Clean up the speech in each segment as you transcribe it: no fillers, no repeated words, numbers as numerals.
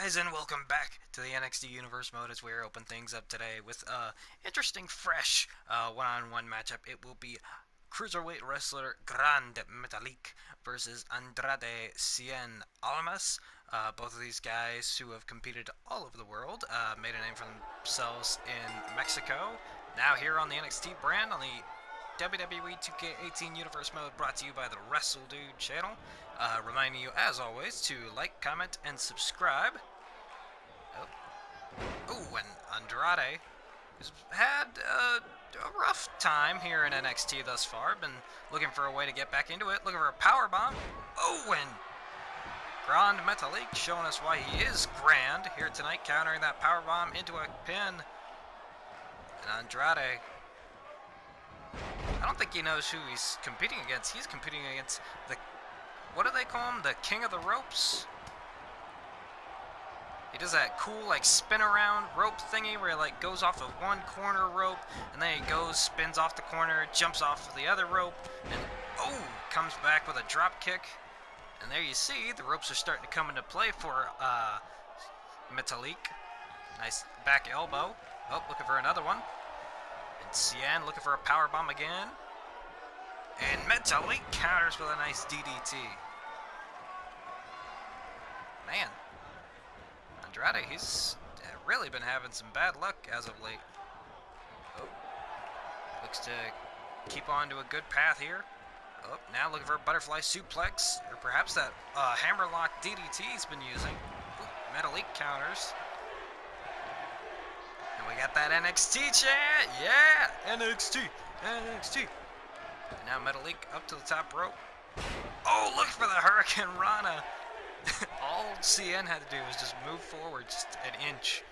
guys, and welcome back to the NXT Universe mode as we open things up today with interesting, fresh one-on-one matchup. It will be Cruiserweight wrestler Grand Metalik versus Andrade Cien Almas. Both of these guys who have competed all over the world, made a name for themselves in Mexico. Now here on the NXT brand on the WWE 2K18 Universe mode, brought to you by the WRESTLEDUDE channel. Reminding you, as always, to like, comment, and subscribe. Oh, and Andrade has had a rough time here in NXT thus far. Been looking for a way to get back into it, looking for a powerbomb. Oh, and Grand Metalik showing us why he is grand here tonight, countering that powerbomb into a pin. And Andrade, I don't think he knows who he's competing against. He's competing against the, what do they call him? The King of the Ropes? He does that cool, like, spin around rope thingy where he, like, goes off of one corner rope, and then he goes, spins off the corner, jumps off of the other rope, and, oh, comes back with a drop kick. And there you see, the ropes are starting to come into play for, Metalik. Nice back elbow. Oh, looking for another one. And Cien looking for a powerbomb again. And Metalik counters with a nice DDT. Man, Andrade, he's really been having some bad luck as of late. Oh, looks to keep on to a good path here. Oh, now looking for a butterfly suplex, or perhaps that hammerlock DDT he's been using. Ooh, Metalik counters. And we got that NXT chant! Yeah! NXT! NXT! And now Metalik up to the top rope. Oh, look for the Hurricane Rana! All Cien had to do was just move forward just an inch.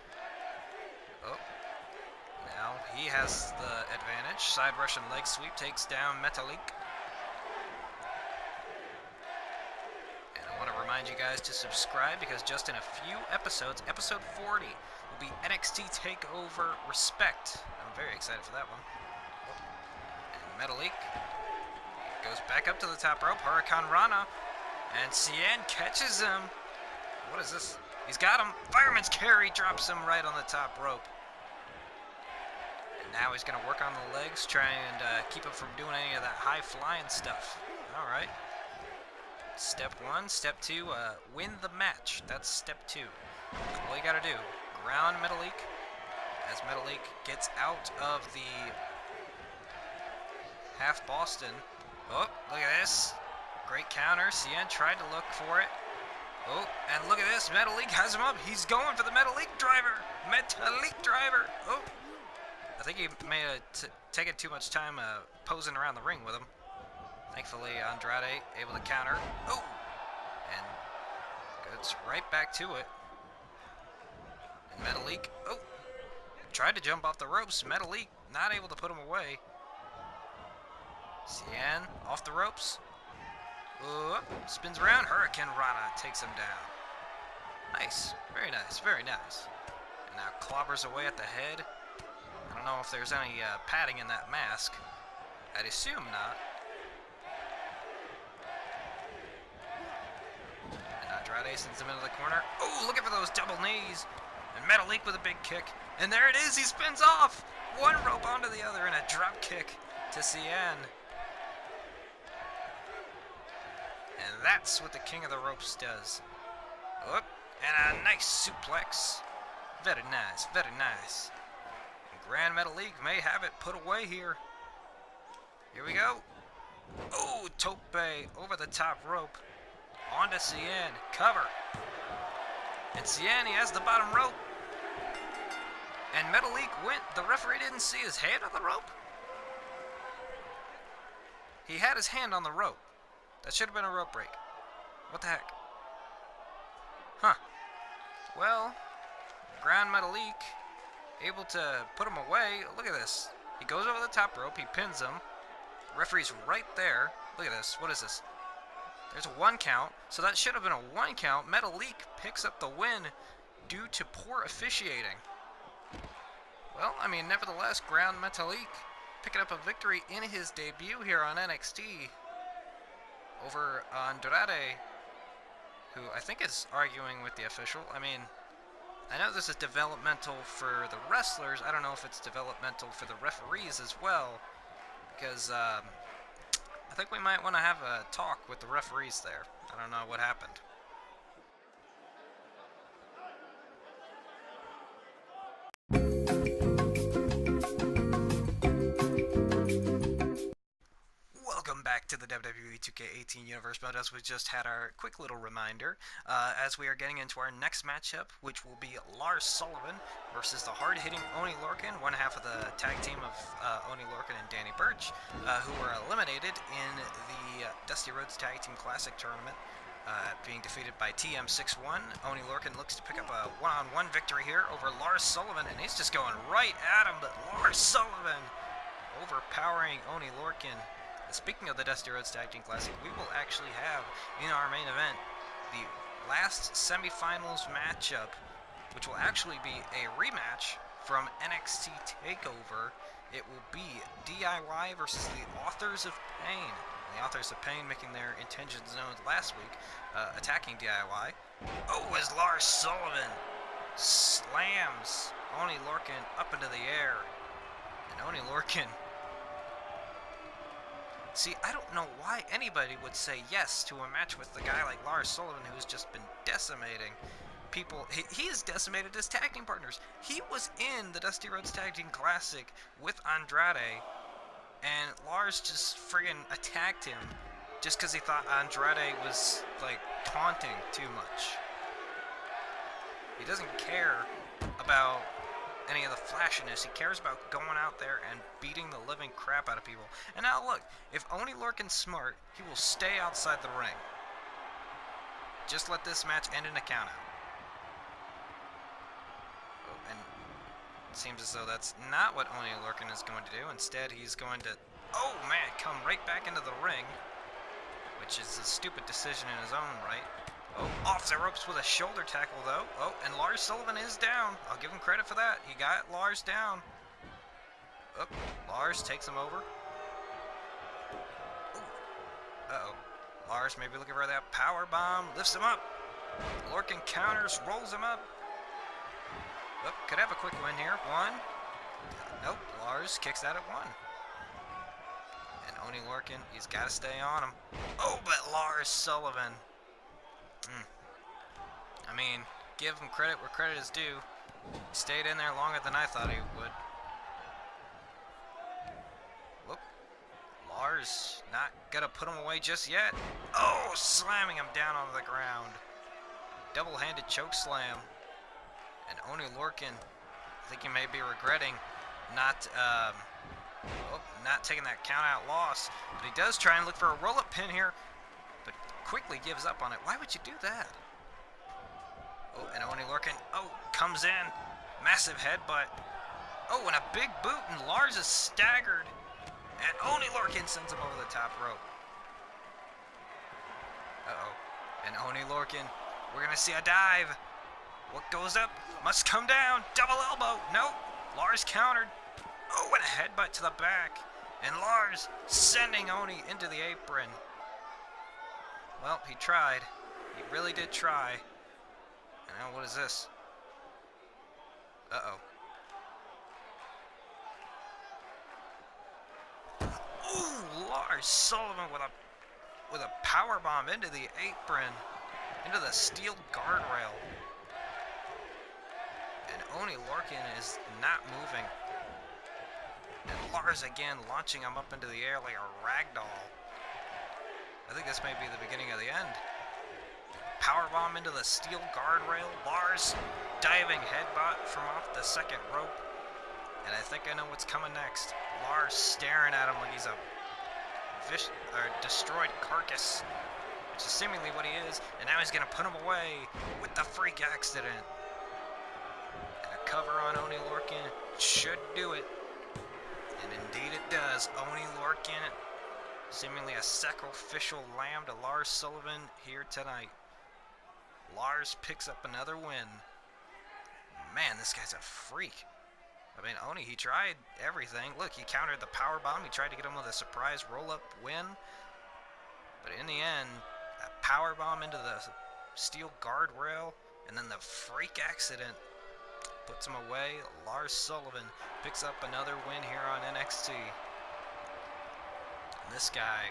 Oh. Now he has the advantage. Side Russian leg sweep takes down Metalik. And I want to remind you guys to subscribe because just in a few episodes, episode 40, will be NXT Takeover Respect. I'm very excited for that one. And Metalik goes back up to the top rope. Hurricane Rana. And Cien catches him. What is this? He's got him. Fireman's carry drops him right on the top rope. And now he's going to work on the legs, try and keep him from doing any of that high flying stuff. All right. Step one. Step two, win the match. That's step two. All you got to do. Ground Metalik as Metalik gets out of the half Boston. Oh, look at this. Great counter. Cien tried to look for it. Oh, and look at this. Metalik has him up. He's going for the Metalik driver. Metalik driver. Oh. I think he may have taken too much time posing around the ring with him. Thankfully, Andrade able to counter. Oh. And goes right back to it. And Metalik. Oh. Tried to jump off the ropes. Metalik not able to put him away. Cien off the ropes. Spins around. Hurricane Rana takes him down. Nice. Very nice. Very nice. And now clobbers away at the head. I don't know if there's any padding in that mask. I'd assume not. And Andrade sends him into the corner. Oh, looking for those double knees. And Metalik with a big kick. And there it is. He spins off. One rope onto the other and a drop kick to Cien. And that's what the King of the Ropes does. Oh, and a nice suplex. Very nice, very nice. And Grand Metalik may have it put away here. Here we go. Oh, tope over the top rope. Onto Cien. Cover. And Cien, he has the bottom rope. And Metalik went. The referee didn't see his hand on the rope. He had his hand on the rope. That should have been a rope break. What the heck? Huh. Well, Grand Metalik able to put him away. Look at this. He goes over the top rope. He pins him. The referee's right there. Look at this. What is this? There's a 1 count. So that should have been a 1 count. Metalik picks up the win due to poor officiating. Well, I mean, nevertheless, Grand Metalik picking up a victory in his debut here on NXT. Over Andrade, who I think is arguing with the official. I mean, I know this is developmental for the wrestlers. I don't know if it's developmental for the referees as well, because I think we might want to have a talk with the referees there. I don't know what happened. Welcome back to the WWE 2K18 Universe, but as we just had our quick little reminder, as we are getting into our next matchup, which will be Lars Sullivan versus the hard-hitting Oni Lorcan, one half of the tag team of Oni Lorcan and Danny Burch, who were eliminated in the Dusty Rhodes Tag Team Classic tournament, being defeated by TM61. Oni Lorcan looks to pick up a one-on-one victory here over Lars Sullivan, and he's just going right at him, but Lars Sullivan overpowering Oni Lorcan. Speaking of the Dusty Rhodes Tag Team Classic, we will actually have in our main event the last semifinals matchup, which will actually be a rematch from NXT Takeover. It will be DIY versus the Authors of Pain. The Authors of Pain making their intentions known last week, attacking DIY. Oh, as Lars Sullivan slams Oni Lorcan up into the air. And Oni Lorcan... See, I don't know why anybody would say yes to a match with a guy like Lars Sullivan, who's just been decimating people. He has decimated his tag team partners. He was in the Dusty Rhodes Tag Team Classic with Andrade, and Lars just friggin' attacked him just because he thought Andrade was, like, taunting too much. He doesn't care about any of the flashiness. He cares about going out there and beating the living crap out of people. And now look, if Oni Lorcan's smart, he will stay outside the ring. Just let this match end in a countout. Oh, and it seems as though that's not what Oni Lorcan is going to do. Instead, he's going to, oh man, come right back into the ring, which is a stupid decision in his own right. Oh, off the ropes with a shoulder tackle, though. Oh, and Lars Sullivan is down. I'll give him credit for that. He got Lars down. Oh, Lars takes him over. Uh-oh. Lars maybe looking for that power bomb. Lifts him up. Lorcan counters, rolls him up. Oh, could have a quick win here. One. Nope, Lars kicks that at one. And Oni Lorcan, he's got to stay on him. Oh, but Lars Sullivan... I mean, give him credit where credit is due. He stayed in there longer than I thought he would. Whoop. Lars not gonna put him away just yet. Oh, slamming him down onto the ground. Double-handed choke slam. And Oni Lorcan, I think he may be regretting not taking that count-out loss. But he does try and look for a roll-up pin here, but quickly gives up on it. Why would you do that? Oh, and Oni Lorcan, comes in. Massive headbutt. Oh, and a big boot, and Lars is staggered. And Oni Lorcan sends him over the top rope. Uh-oh. And Oni Lorcan, we're going to see a dive. What goes up must come down. Double elbow. Nope. Lars countered. Oh, and a headbutt to the back. And Lars sending Oni into the apron. Well, he tried. He really did try. And now what is this? Uh-oh. Ooh, Lars Sullivan with a power bomb into the apron, into the steel guardrail. And Oni Lorcan is not moving. And Lars again launching him up into the air like a rag doll. I think this may be the beginning of the end. Powerbomb into the steel guardrail. Lars diving headbutt from off the second rope. And I think I know what's coming next. Lars staring at him like he's a destroyed carcass, which is seemingly what he is. And now he's going to put him away with the freak accident. And a cover on Oni Lorcan should do it. And indeed it does. Oni Lorcan, seemingly a sacrificial lamb to Lars Sullivan here tonight. Lars picks up another win. Man, this guy's a freak. I mean, Oni, he tried everything. Look, he countered the power bomb. He tried to get him with a surprise roll-up win. But in the end, a power bomb into the steel guardrail, and then the freak accident puts him away. Lars Sullivan picks up another win here on NXT. And this guy,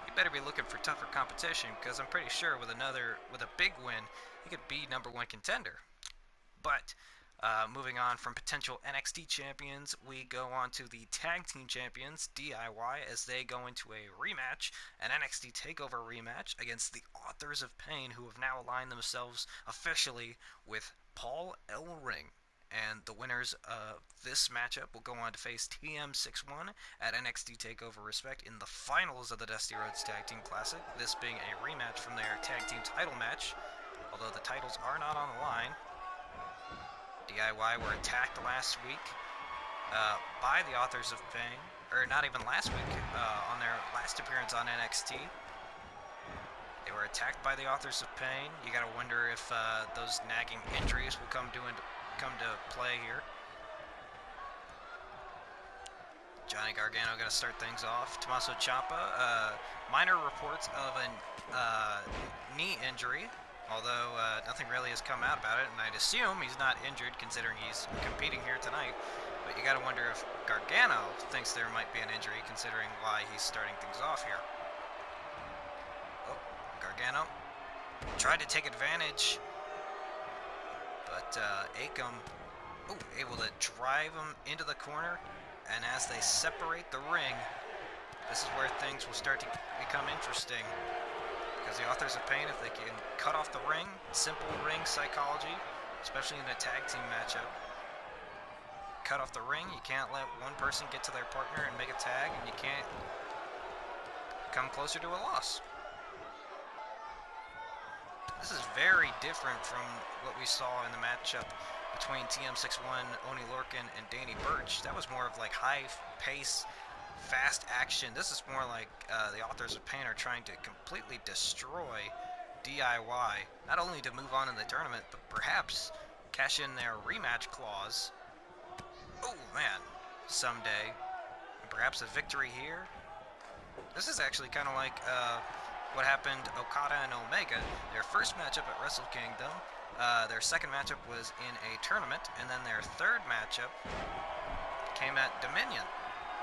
he better be looking for tougher competition, because I'm pretty sure with a big win, he could be #1 contender. But moving on from potential NXT champions, we go on to the tag team champions, DIY, as they go into a rematch, an NXT Takeover rematch against the Authors of Pain, who have now aligned themselves officially with Paul Ellering. And the winners of this matchup will go on to face TM61 at NXT Takeover Respect in the finals of the Dusty Rhodes Tag Team Classic, this being a rematch from their tag team title match, although the titles are not on the line. DIY were attacked last week by the Authors of Pain, or not even last week, on their last appearance on NXT. They were attacked by the Authors of Pain. You gotta wonder if those nagging injuries will come to play here. Johnny Gargano gonna start things off. Tommaso Ciampa, minor reports of a knee injury, although nothing really has come out about it, and I'd assume he's not injured considering he's competing here tonight. But you gotta wonder if Gargano thinks there might be an injury considering why he's starting things off here. Oh, Gargano tried to take advantage, but Akam, able to drive him into the corner, and as they separate the ring, this is where things will start to become interesting. Because the Authors of Pain, if they can cut off the ring, simple ring psychology, especially in a tag team matchup, cut off the ring, you can't let one person get to their partner and make a tag, and you can't come closer to a loss. This is very different from what we saw in the matchup between TM61, Oni Lorcan, and Danny Burch. That was more of like high pace, fast action. This is more like the Authors of Pain are trying to completely destroy DIY, not only to move on in the tournament, but perhaps cash in their rematch clause. Oh man, someday. And perhaps a victory here. This is actually kind of like what happened Okada and Omega. Their first matchup at Wrestle Kingdom, their second matchup was in a tournament, and then their third matchup came at Dominion.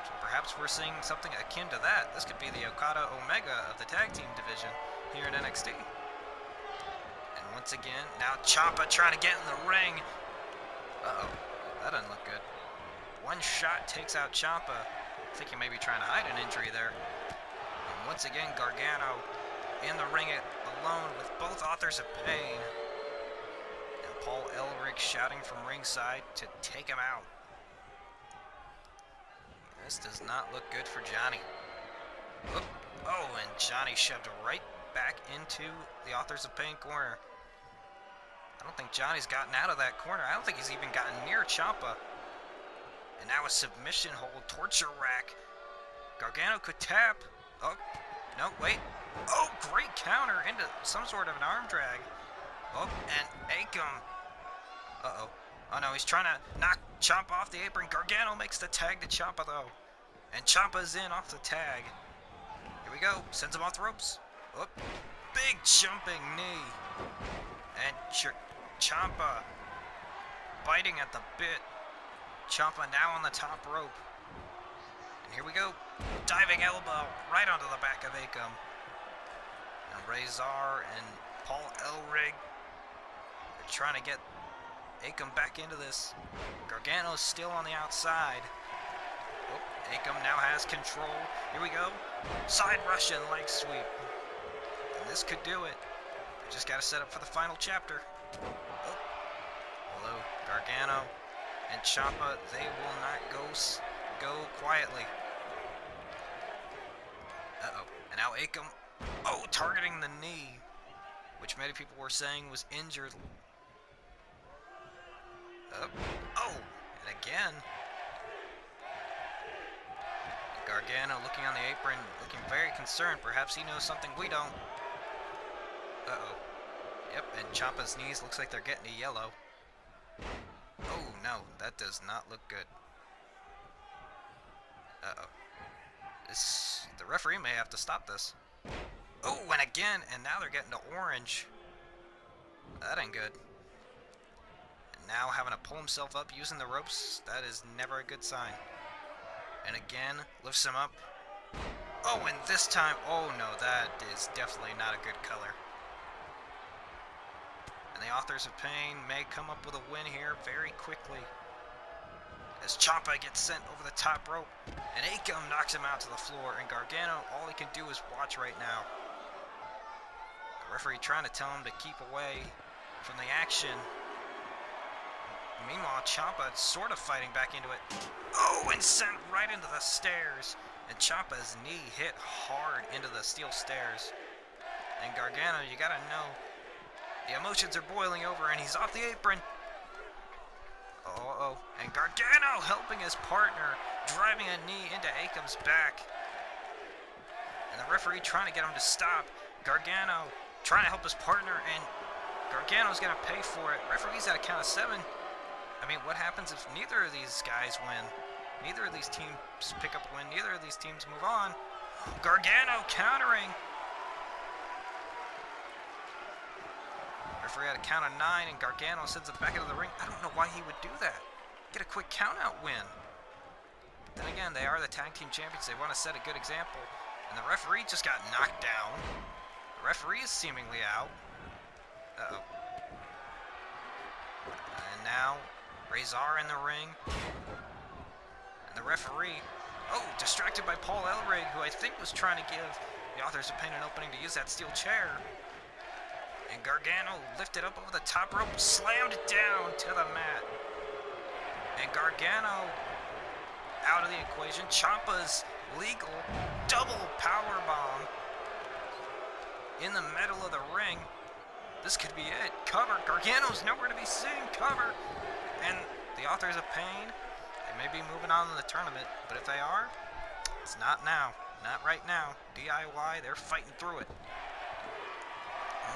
So perhaps we're seeing something akin to that. This could be the Okada Omega of the tag team division here in NXT. And once again, now Ciampa trying to get in the ring. Uh-oh, that doesn't look good. One shot takes out Ciampa. I think he may be trying to hide an injury there. And once again, Gargano in the ring alone with both Authors of Pain. And Paul Ellering shouting from ringside to take him out. This does not look good for Johnny. Oop. Oh, and Johnny shoved right back into the Authors of Pain corner. I don't think Johnny's gotten out of that corner. I don't think he's even gotten near Ciampa. And now a submission hold, torture rack. Gargano could tap. Oh, no, wait. Oh, great counter into some sort of an arm drag. Oh, and Akam. Uh-oh. Oh, no, he's trying to knock Ciampa off the apron. Gargano makes the tag to Ciampa, though. And Ciampa's in off the tag. Here we go. Sends him off the ropes. Oh, big jumping knee. And Ciampa biting at the bit. Ciampa now on the top rope. And here we go. Diving elbow right onto the back of Akam. And Razor and Paul Ellering are trying to get Akam back into this. Gargano's still on the outside. Oh, Akam now has control. Here we go. Side Russian leg sweep. And this could do it. I just got to set up for the final chapter. Oh. Although Gargano and Ciampa, they will not go quietly. Uh-oh. And now Akam, targeting the knee, which many people were saying was injured. And again. Gargano looking on the apron, looking very concerned. Perhaps he knows something we don't. Uh-oh. Yep, and Ciampa's knees looks like they're getting a yellow. Oh, no, that does not look good. Uh-oh. The referee may have to stop this. Oh, and again, and now they're getting to orange. That ain't good. And now having to pull himself up using the ropes. That is never a good sign. And again, lifts him up. Oh, and this time, oh no, that is definitely not a good color. And the Authors of Pain may come up with a win here very quickly, as Ciampa gets sent over the top rope, and Akam knocks him out to the floor, and Gargano, all he can do is watch right now. The referee trying to tell him to keep away from the action. Meanwhile, Ciampa sort of fighting back into it. Oh, and sent right into the stairs. And Ciampa's knee hit hard into the steel stairs. And Gargano, you gotta know, the emotions are boiling over, and he's off the apron. Uh-oh. And Gargano helping his partner, driving a knee into Akam's back. And the referee trying to get him to stop. Gargano trying to help his partner, and Gargano's gonna pay for it. Referee's at a count of 7. I mean, what happens if neither of these guys win? Neither of these teams pick up a win. Neither of these teams move on. Gargano countering. Referee at a count of 9, and Gargano sends it back into the ring. I don't know why he would do that. Get a quick count-out win. But then again, they are the tag team champions. They want to set a good example. And the referee just got knocked down. The referee is seemingly out. Uh-oh. And now, Razor in the ring. And the referee, oh, distracted by Paul Ellering, who I think was trying to give the Authors of Pain an opening to use that steel chair. And Gargano lifted up over the top rope, slammed it down to the mat. And Gargano out of the equation. Ciampa's legal double powerbomb in the middle of the ring. This could be it. Cover. Gargano's nowhere to be seen. Cover. And the Authors of Pain, they may be moving on in the tournament, but if they are, it's not now. Not right now. DIY, they're fighting through it.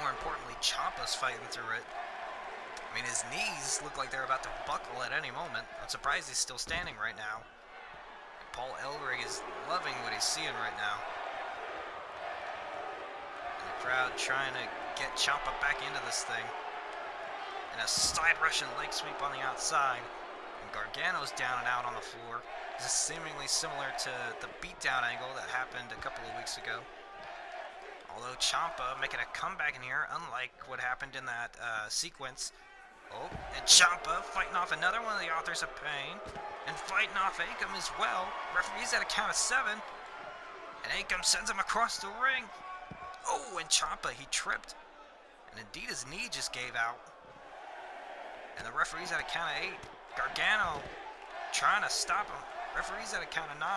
More importantly, Ciampa's fighting through it. I mean, his knees look like they're about to buckle at any moment. I'm surprised he's still standing right now. And Paul Ellering is loving what he's seeing right now. And the crowd trying to get Ciampa back into this thing. And a side Russian leg sweep on the outside. And Gargano's down and out on the floor. This is seemingly similar to the beatdown angle that happened a couple of weeks ago. Although Ciampa making a comeback in here, unlike what happened in that sequence. Oh, and Ciampa fighting off another one of the Authors of Pain. And fighting off Akam as well. Referee's at a count of 7. And Akam sends him across the ring. Oh, and Ciampa, he tripped. And indeed his knee just gave out. And the referee's at a count of 8. Gargano trying to stop him. Referee's at a count of 9.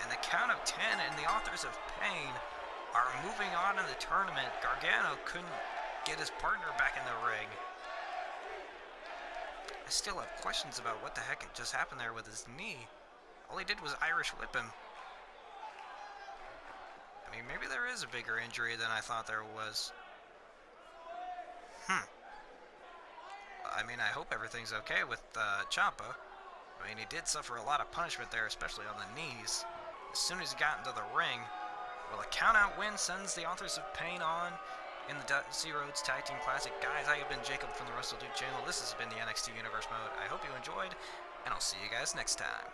And the count of 10, and the Authors of Pain are moving on in the tournament. Gargano couldn't get his partner back in the ring. I still have questions about what the heck just happened there with his knee. All he did was Irish whip him. I mean, maybe there is a bigger injury than I thought there was. I mean, I hope everything's okay with Ciampa. I mean, he did suffer a lot of punishment there, especially on the knees. As soon as he got into the ring, well, a count-out win sends the Authors of Pain on in the Dusty Rhodes Tag Team Classic. Guys, I have been Jacob from the WrestleDude channel. This has been the NXT Universe Mode. I hope you enjoyed, and I'll see you guys next time.